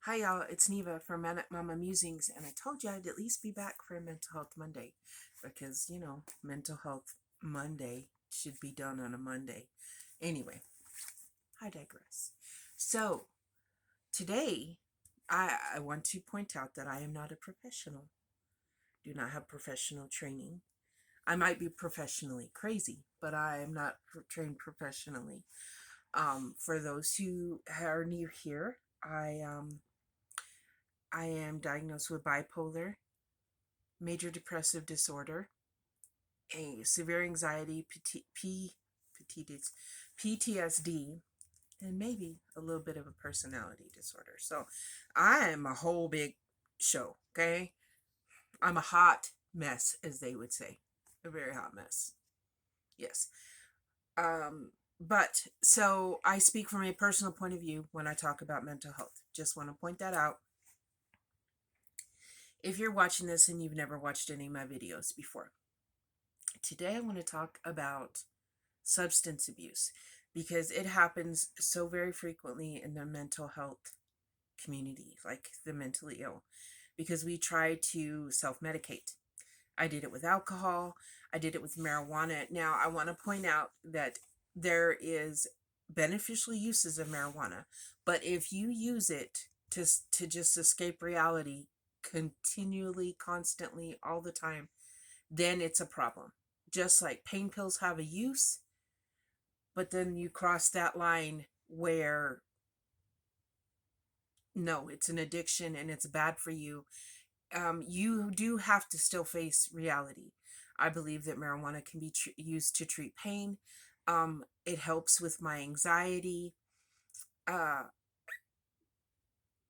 Hi y'all, it's Neva from Manic Mama Musings, and I told you I'd at least be back for Mental Health Monday because, Mental Health Monday should be done on a Monday. Anyway, I digress. So, today I want to point out that I am not a professional, do not have professional training. I might be professionally crazy, but I am not trained professionally. For those who are new here, I am diagnosed with bipolar, major depressive disorder, a severe anxiety, PTSD, and maybe a little bit of a personality disorder. So I am a whole big show, okay? I'm a hot mess, as they would say. A very hot mess. Yes. But so I speak from a personal point of view when I talk about mental health. Just want to point that out. If you're watching this and you've never watched any of my videos before, today I want to talk about substance abuse because it happens so very frequently in the mental health community, like the mentally ill, because we try to self medicate. I did it with alcohol, I did it with marijuana. Now, I want to point out that there is beneficial uses of marijuana, but if you use it to just escape reality continually, constantly, all the time, then it's a problem. Just like pain pills have a use, but then you cross that line where no, it's an addiction and it's bad for you. You do have to still face reality. I believe that marijuana can be used to treat pain. It helps with my anxiety. uh,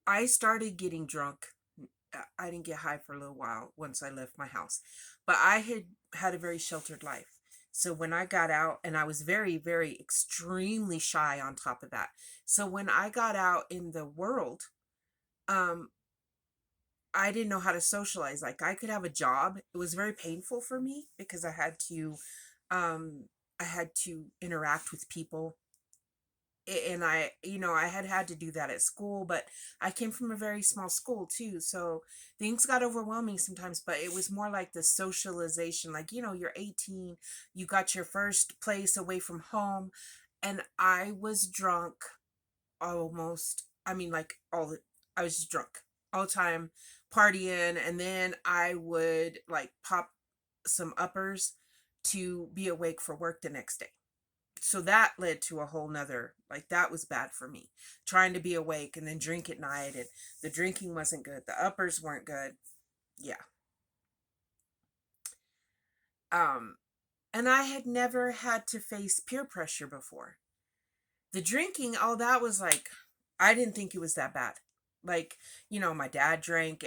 I started getting drunk. I didn't get high for a little while once I left my house, but I had a very sheltered life. So when I got out, and I was very, very extremely shy on top of that. So when I got out in the world, um, I didn't know how to socialize. Like I could have a job. It was very painful for me because um, I had to interact with people, and I had to do that at school, but I came from a very small school too, so things got overwhelming sometimes. But it was more like the socialization, like you're 18, you got your first place away from home, and I was drunk almost, I mean, like I was just drunk all the time, partying, and then I would like pop some uppers to be awake for work the next day. So that led to a whole nother, like, that was bad for me, trying to be awake and then drink at night, and the drinking wasn't good, the uppers weren't good. Yeah. um and I had never had to face peer pressure before. The drinking, all that was like, I didn't think it was that bad. Like, my dad drank,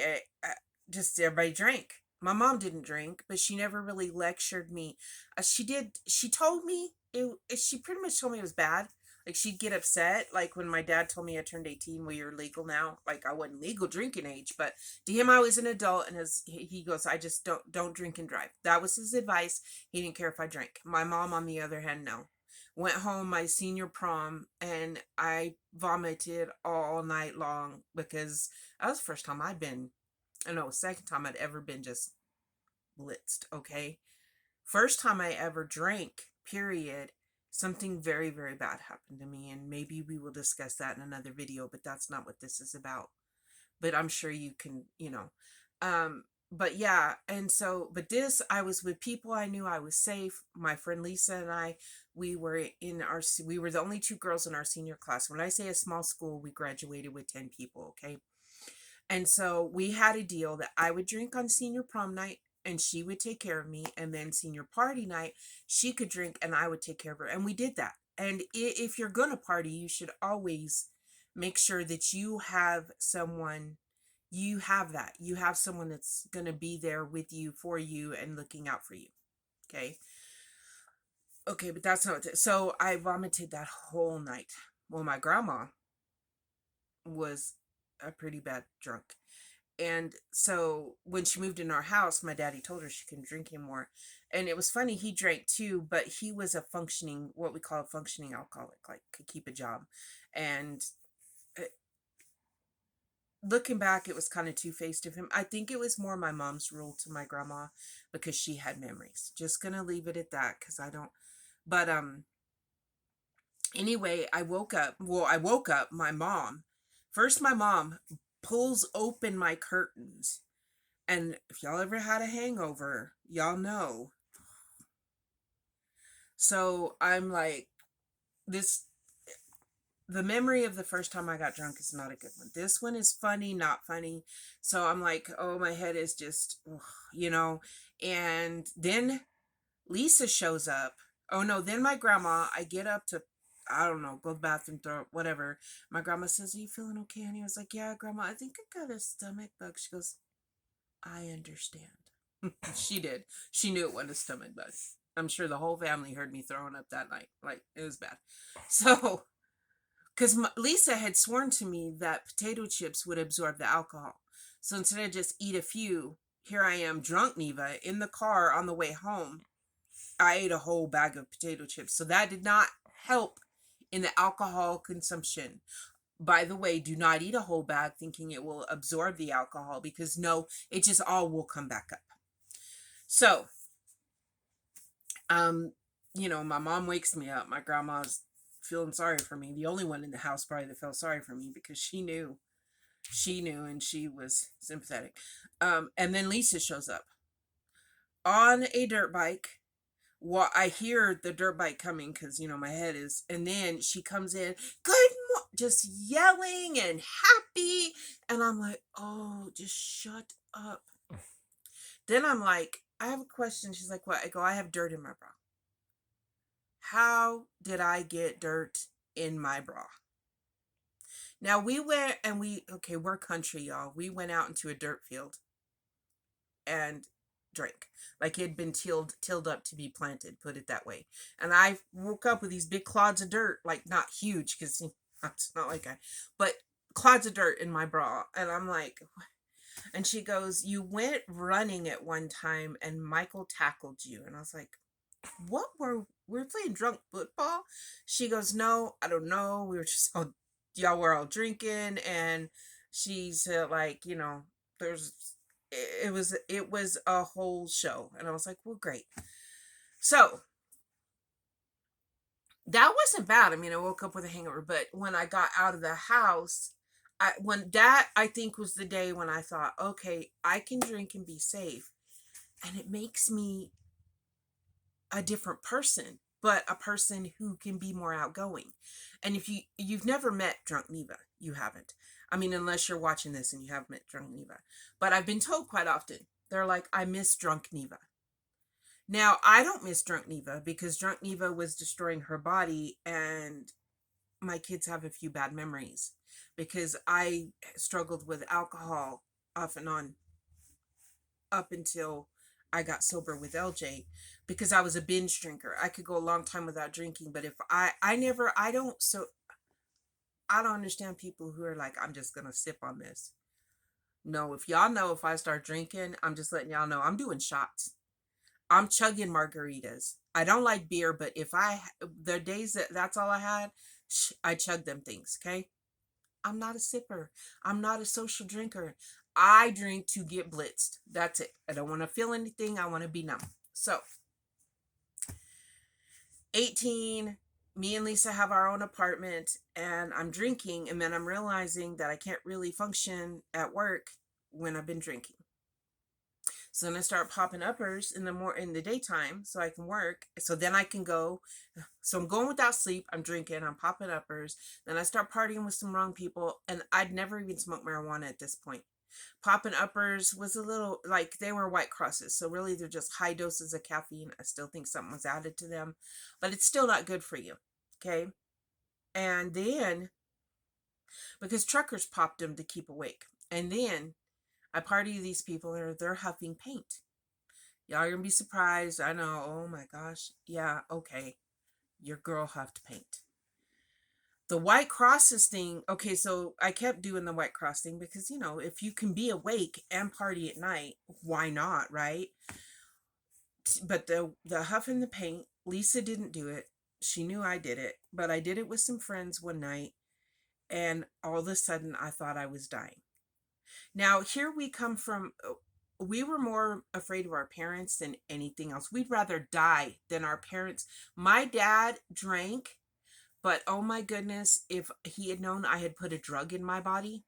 just everybody drank. My mom didn't drink, but she never really lectured me. She told me she pretty much told me it was bad. Like, she'd get upset, like when my dad told me I turned 18, well, you're legal now. Like, I wasn't legal drinking age, but to him I was an adult, and he goes, I just don't drink and drive. That was his advice. He didn't care if I drank. My mom, on the other hand, no. Went home my senior prom and I vomited all night long because that was the first time I'd been, I know, second time I'd ever been just blitzed, okay? First time I ever drank, period, something very, very bad happened to me. And maybe we will discuss that in another video, but that's not what this is about. But I'm sure you can, but yeah. And so, but this, I was with people I knew, I was safe. My friend Lisa and I, we were the only two girls in our senior class. When I say a small school, we graduated with 10 people, okay? And so we had a deal that I would drink on senior prom night and she would take care of me. And then senior party night, she could drink and I would take care of her. And we did that. And if you're going to party, you should always make sure that you have that. You have someone that's going to be there with you, for you, and looking out for you. Okay. Okay, but that's not it. So I vomited that whole night. Well, my grandma was a pretty bad drunk. And so when she moved in our house, my daddy told her she couldn't drink anymore. And it was funny, he drank too, but he was a functioning, what we call a functioning alcoholic, like could keep a job. And looking back, it was kind of two-faced of him. I think it was more my mom's rule to my grandma because she had memories. Just gonna leave it at that because I don't. But anyway, I woke up. My mom pulls open my curtains, and if y'all ever had a hangover, y'all know. So I'm like, this the memory of the first time I got drunk is not a good one. This one is funny, not funny. So I'm like, oh, my head is just, ugh, you know. And then Lisa shows up. Oh no, then my grandma, I get up to, I don't know, go to the bathroom, throw up, whatever. My grandma says, are you feeling okay? And he was like, yeah, grandma, I think I got a stomach bug. She goes, I understand. She did. She knew it wasn't a stomach bug. I'm sure the whole family heard me throwing up that night. Like, it was bad. So because Lisa had sworn to me that potato chips would absorb the alcohol. So instead of just eat a few, here I am, drunk Neva, in the car on the way home. I ate a whole bag of potato chips. So that did not help in the alcohol consumption. By the way, do not eat a whole bag thinking it will absorb the alcohol because no, it just all will come back up. So, um, my mom wakes me up. My grandma's feeling sorry for me. The only one in the house probably that felt sorry for me because she knew and she was sympathetic. And then Lisa shows up on a dirt bike. Well, I hear the dirt bike coming because my head is, and then she comes in, just yelling and happy, and I'm like, oh, just shut up. Then I'm like, I have a question. She's like, what? I go, I have dirt in my bra. How did I get dirt in my bra? Now we went and we're country, y'all. We went out into a dirt field and drank. Like it had been tilled up to be planted, put it that way. And I woke up with these big clods of dirt, like not huge, because it's not like but clods of dirt in my bra. And I'm like, what? And she goes, you went running at one time and Michael tackled you. And I was like, what were we playing drunk football? She goes, no, I don't know. We were just all, y'all were all drinking. And she said, like, there's, it was a whole show. And I was like, well, great. So that wasn't bad. I mean, I woke up with a hangover, but when I got out of the house, I think was the day when I thought, okay, I can drink and be safe. And it makes me a different person, but a person who can be more outgoing. And if you've never met Drunk Neva, you haven't. I mean, unless you're watching this and you have met Drunk Neva. But I've been told quite often, they're like, I miss Drunk Neva. Now, I don't miss Drunk Neva because Drunk Neva was destroying her body, and my kids have a few bad memories because I struggled with alcohol off and on up until I got sober with LJ because I was a binge drinker. I could go a long time without drinking, but if I don't understand people who are like, I'm just going to sip on this. No, if y'all know, if I start drinking, I'm just letting y'all know I'm doing shots. I'm chugging margaritas. I don't like beer, but the days that's all I had, I chug them things, okay? I'm not a sipper. I'm not a social drinker. I drink to get blitzed. That's it. I don't want to feel anything. I want to be numb. So, 18, me and Lisa have our own apartment, and I'm drinking, and then I'm realizing that I can't really function at work when I've been drinking. So then I start popping uppers in the daytime so I can work. So then I can go. So I'm going without sleep. I'm drinking. I'm popping uppers. Then I start partying with some wrong people. And I'd never even smoked marijuana at this point. Popping uppers was a little like they were White Crosses. So really they're just high doses of caffeine. I still think something was added to them. But it's still not good for you. Okay. And then because truckers popped them to keep awake. And then I party with these people and they're huffing paint. Y'all are gonna be surprised. I know. Oh my gosh. Yeah, okay. Your girl huffed paint. The White Crosses thing, okay, so I kept doing the White Cross thing because, if you can be awake and party at night, why not, right? But the huffing the paint, Lisa didn't do it. She knew I did it, but I did it with some friends one night, and all of a sudden I thought I was dying. Now, here we come from, we were more afraid of our parents than anything else. We'd rather die than our parents. My dad drank, but oh my goodness, if he had known I had put a drug in my body,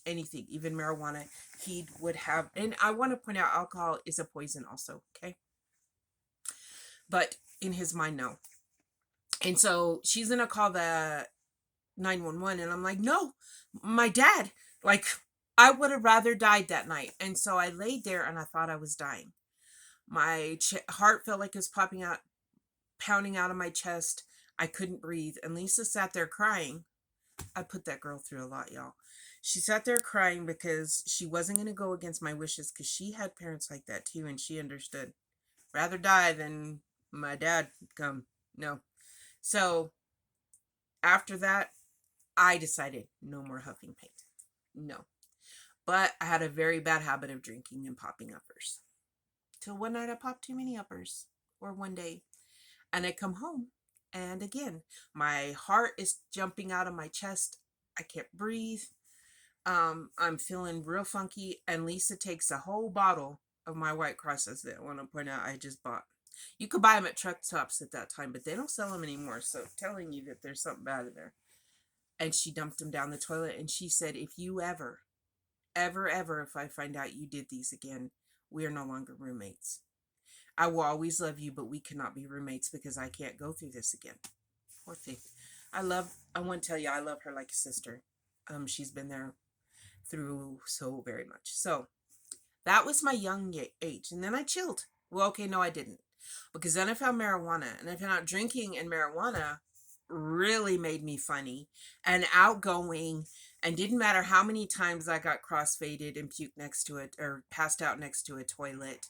anything, even marijuana, he would have. And I want to point out, alcohol is a poison also, okay? But in his mind, no. And so she's gonna call the 911, and I'm like, no, my dad, like, I would have rather died that night. And so I laid there and I thought I was dying. My heart felt like it was popping out, pounding out of my chest. I couldn't breathe, and Lisa sat there crying. I put that girl through a lot, y'all. She sat there crying because she wasn't going to go against my wishes, because she had parents like that too, and she understood. Rather die than my dad come. No. So after that, I decided no more huffing paint. No. But I had a very bad habit of drinking and popping uppers. Till one night I popped too many uppers, or one day, and I come home, and again, my heart is jumping out of my chest. I can't breathe. I'm feeling real funky, and Lisa takes a whole bottle of my White Crosses that I want to point out I just bought. You could buy them at truck stops at that time, but they don't sell them anymore, so telling you that there's something bad in there. And she dumped them down the toilet, and she said, if you ever, ever, if I find out you did these again, we are no longer roommates. I will always love you, but we cannot be roommates because I can't go through this again. Poor thing. I want to tell you, I love her like a sister. She's been there through so very much. So that was my young age. And then I chilled. Well, okay, no, I didn't. Because then I found marijuana, and I found out drinking and marijuana really made me funny and outgoing, and didn't matter how many times I got crossfaded and puked next to it or passed out next to a toilet.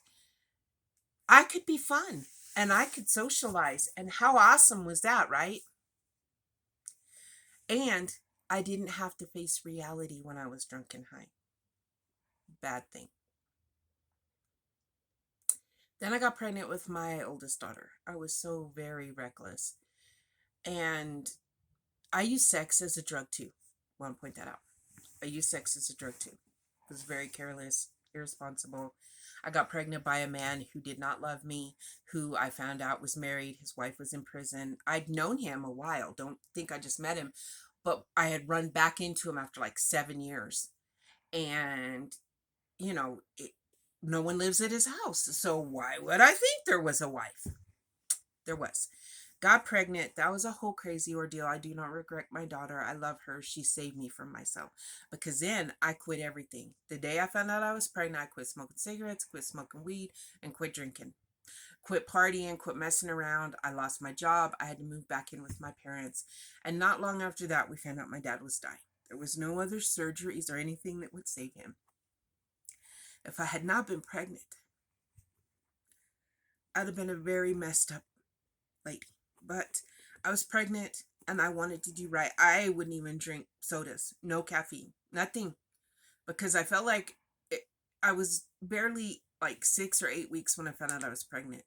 I could be fun and I could socialize. And how awesome was that, right? And I didn't have to face reality when I was drunk and high. Bad thing. Then I got pregnant with my oldest daughter. I was so very reckless. And I used sex as a drug too. I want to point that out. I used sex as a drug too. I was very careless, irresponsible. I got pregnant by a man who did not love me, who I found out was married. His wife was in prison. I'd known him a while. Don't think I just met him. But I had run back into him after like 7 years. And, you know, no one lives at his house. So why would I think there was a wife? There was. Got pregnant. That was a whole crazy ordeal. I do not regret my daughter. I love her. She saved me from myself. Because then I quit everything. The day I found out I was pregnant, I quit smoking cigarettes, quit smoking weed, and quit drinking. Quit partying, quit messing around. I lost my job. I had to move back in with my parents. And not long after that, we found out my dad was dying. There was no other surgeries or anything that would save him. If I had not been pregnant, I'd have been a very messed up lady. But I was pregnant and I wanted to do right. I wouldn't even drink sodas, no caffeine, nothing, because I felt like I was barely like 6 or 8 weeks when I found out I was pregnant.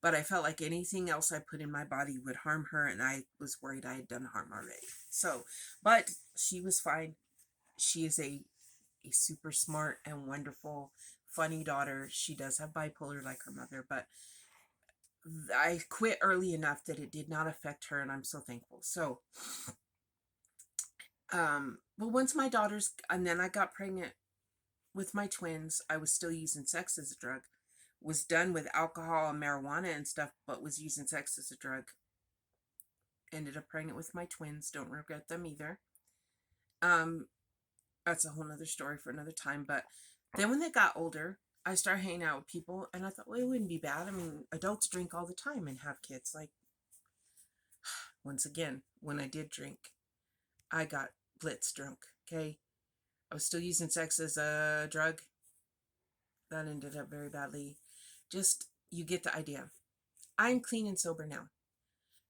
But I felt like anything else I put in my body would harm her, and I was worried I had done harm already. So, but she was fine. She is a super smart and wonderful, funny daughter. She does have bipolar like her mother, but I quit early enough that it did not affect her, and I'm so thankful. So, but once my daughters, and then I got pregnant with my twins, I was still using sex as a drug. Was done with alcohol and marijuana and stuff, but was using sex as a drug. Ended up pregnant with my twins. Don't regret them either. Um, that's a whole nother story for another time. But then when they got older, I started hanging out with people, and I thought, well, it wouldn't be bad. I mean, adults drink all the time and have kids. Like, once again, when I did drink, I got blitz drunk. Okay, I was still using sex as a drug. That ended up very badly. Just, you get the idea. I'm clean and sober now.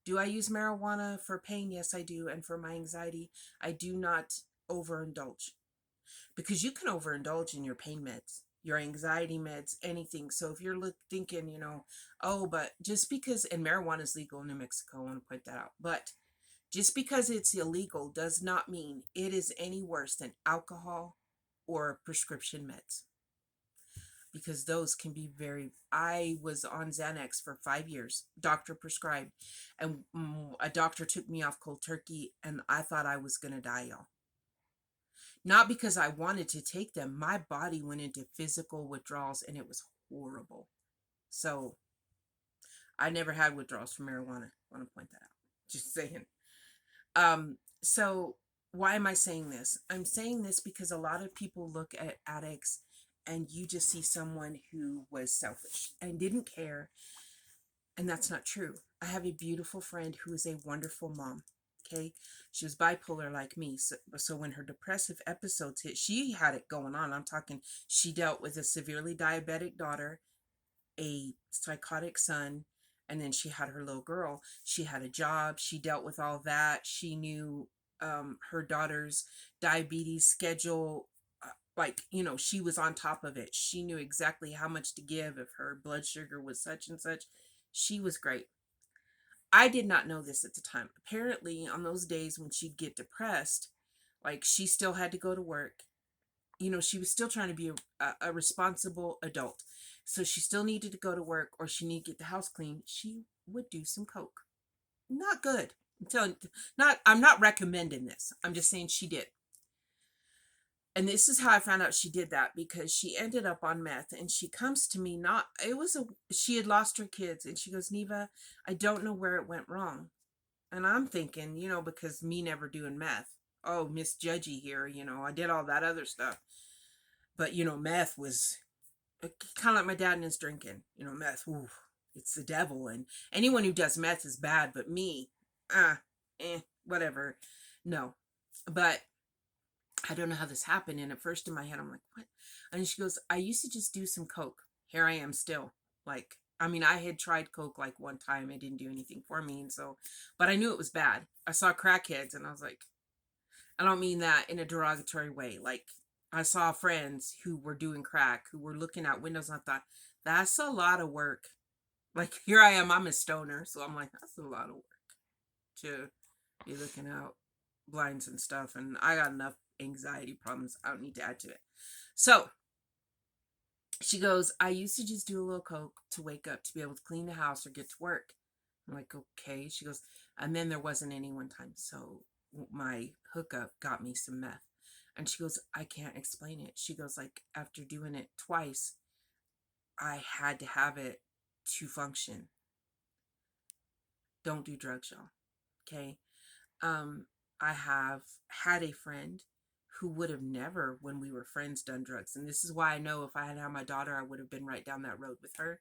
Do I use marijuana for pain? Yes, I do. And for my anxiety, I do not overindulge. Because you can overindulge in your pain meds, your anxiety meds, anything. So if you're thinking, oh, but just because, and marijuana is legal in New Mexico, I want to point that out. But just because it's illegal does not mean it is any worse than alcohol or prescription meds, because those can be I was on Xanax for 5 years, doctor prescribed, and a doctor took me off cold turkey, and I thought I was going to die, y'all. Not because I wanted to take them. My body went into physical withdrawals, and it was horrible. So I never had withdrawals from marijuana. I want to point that out. Just saying. So why am I saying this? I'm saying this because a lot of people look at addicts and you just see someone who was selfish and didn't care. And that's not true. I have a beautiful friend who is a wonderful mom. Okay. She was bipolar like me. So when her depressive episodes hit, she had it going on. I'm talking, she dealt with a severely diabetic daughter, a psychotic son, and then she had her little girl. She had a job. She dealt with all that. She knew her daughter's diabetes schedule. She was on top of it. She knew exactly how much to give if her blood sugar was such and such. She was great. I did not know this at the time. Apparently, on those days when she'd get depressed, like, she still had to go to work. She was still trying to be a responsible adult. So she still needed to go to work, or she needed to get the house clean. She would do some coke. Not good. I'm not recommending this. I'm just saying she did. And this is how I found out she did that, because she ended up on meth, and she comes to me, she had lost her kids, and she goes, Neva, I don't know where it went wrong. And I'm thinking, because me never doing meth, oh, Miss Judgy here, I did all that other stuff. But, meth was kind of like my dad and his drinking. Meth, ooh, it's the devil. And anyone who does meth is bad, but me, whatever. No. But I don't know how this happened. And at first in my head, I'm like, what? And she goes, I used to just do some coke. Here I am still. I had tried coke like one time. It didn't do anything for me. But I knew it was bad. I saw crackheads and I was like, I don't mean that in a derogatory way. Like, I saw friends who were doing crack, who were looking out windows, and I thought, that's a lot of work. Like, here I am, I'm a stoner. So I'm like, that's a lot of work to be looking out blinds and stuff. And I got enough anxiety problems. I don't need to add to it. So she goes, I used to just do a little coke to wake up, to be able to clean the house or get to work. I'm like, okay. She goes, and then there wasn't any one time. So my hookup got me some meth. And she goes, I can't explain it. She goes, like, after doing it twice, I had to have it to function. Don't do drugs, y'all. Okay. I have had a friend who would have never, when we were friends, done drugs. And this is why I know if I had had my daughter, I would have been right down that road with her.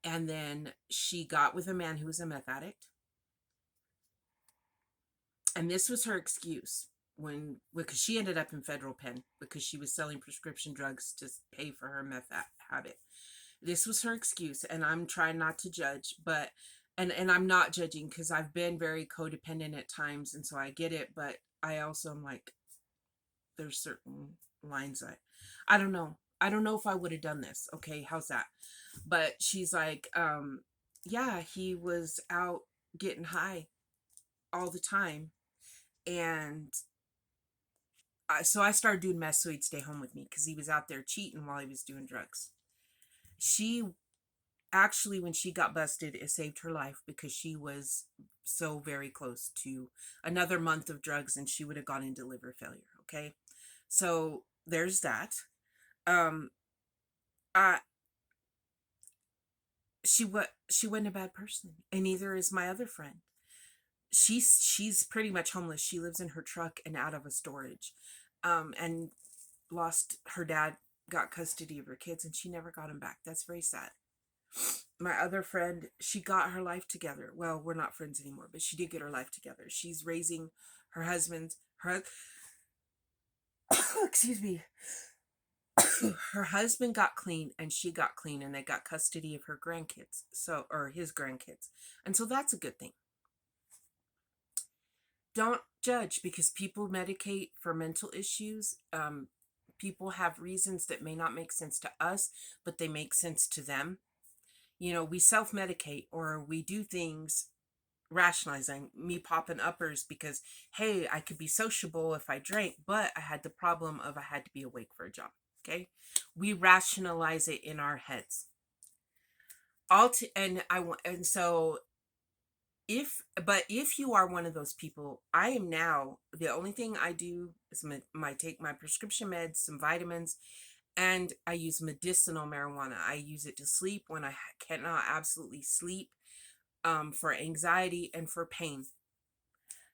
And then she got with a man who was a meth addict. And this was her excuse because she ended up in federal pen because she was selling prescription drugs to pay for her meth habit. This was her excuse, and I'm trying not to judge, but and I'm not judging because I've been very codependent at times, and so I get it, but I also am like, there's certain lines I don't know. I don't know if I would have done this. Okay, how's that? But she's like, yeah, he was out getting high all the time. And so I started doing meth so he'd stay home with me because he was out there cheating while he was doing drugs. She actually, when she got busted, it saved her life because she was so very close to another month of drugs and she would have gone into liver failure. Okay. So there's that. She wasn't a bad person, and neither is my other friend. She's pretty much homeless. She lives in her truck and out of a storage, and lost her dad, got custody of her kids, and she never got him back. That's very sad. My other friend, she got her life together. Well, we're not friends anymore, but she did get her life together. She's raising her excuse me. Her husband got clean and she got clean, and they got custody of her grandkids. Or his grandkids. And so that's a good thing. Don't judge because people medicate for mental issues. People have reasons that may not make sense to us, but they make sense to them. We self-medicate, or we do things rationalizing me popping uppers because, hey, I could be sociable if I drank, but I had the problem of I had to be awake for a job. Okay. We rationalize it in our heads. And so if you are one of those people, I am now, the only thing I do is take my prescription meds, some vitamins, and I use medicinal marijuana. I use it to sleep when I cannot absolutely sleep, for anxiety and for pain.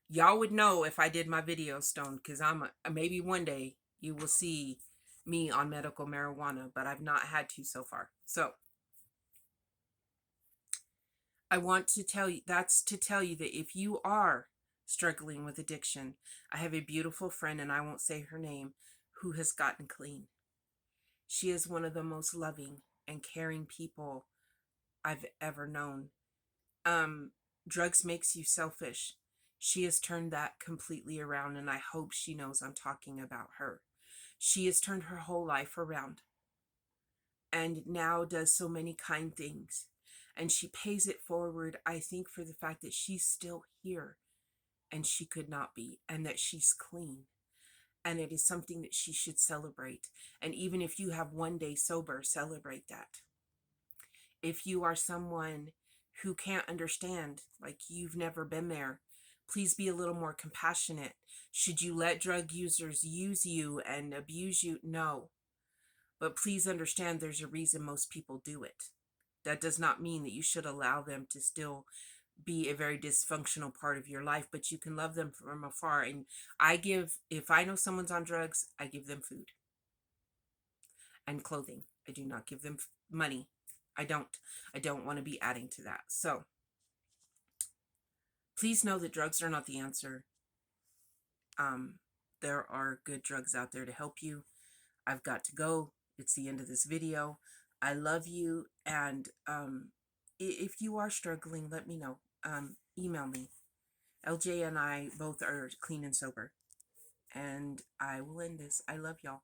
Y'all would know if I did my video stone, because maybe one day you will see me on medical marijuana, but I've not had to so far. So I want to tell you, that if you are struggling with addiction, I have a beautiful friend, and I won't say her name, who has gotten clean. She is one of the most loving and caring people I've ever known. Drugs makes you selfish. She has turned that completely around, and I hope she knows I'm talking about her. She has turned her whole life around and now does so many kind things. And she pays it forward, I think, for the fact that she's still here and she could not be, and that she's clean. And it is something that she should celebrate. And even if you have one day sober, celebrate that. If you are someone who can't understand, like you've never been there, please be a little more compassionate. Should you let drug users use you and abuse you? No. But please understand there's a reason most people do it. That does not mean that you should allow them to still be a very dysfunctional part of your life, but you can love them from afar. And if I know someone's on drugs, I give them food and clothing. I do not give them money. I don't want to be adding to that. So please know that drugs are not the answer. There are good drugs out there to help you. I've got to go. It's the end of this video. I love you. And if you are struggling, let me know. Email me. LJ and I both are clean and sober. And I will end this. I love y'all.